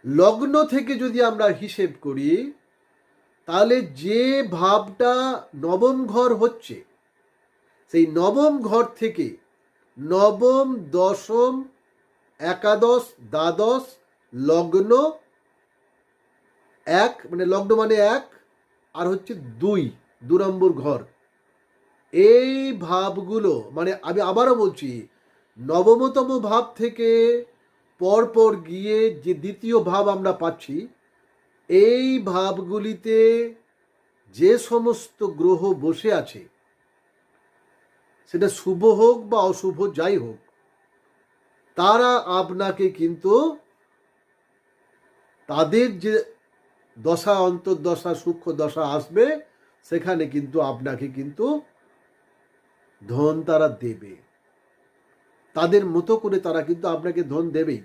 লগ্ন থেকে যদি আমরা হিসেব করি, তাহলে যে ভাবটা নবম ঘর হচ্ছে, সেই নবম ঘর থেকে নবম, দশম, একাদশ, দ্বাদশ, লগ্ন এক, মানে লগ্ন মানে এক, আর হচ্ছে দু নম্বর ঘর, এই ভাবগুলো, মানে আমি আবারও বলছি, নবমতম ভাব থেকে পরপর গিয়ে যে দ্বিতীয় ভাব আমরা পাচ্ছি, এই ভাবগুলিতে যে সমস্ত গ্রহ বসে আছে, সেটা শুভ হোক বা অশুভ যাই হোক, তারা আপনাকে কিন্তু তাদের যে দশা, অন্তর্দশা, সূক্ষ্ম দশা আসবে, সেখানে কিন্তু আপনাকে কিন্তু ধন তারা দেবে, তাদের মতো করে তারা কিন্তু আপনাকে ধন দেবেই।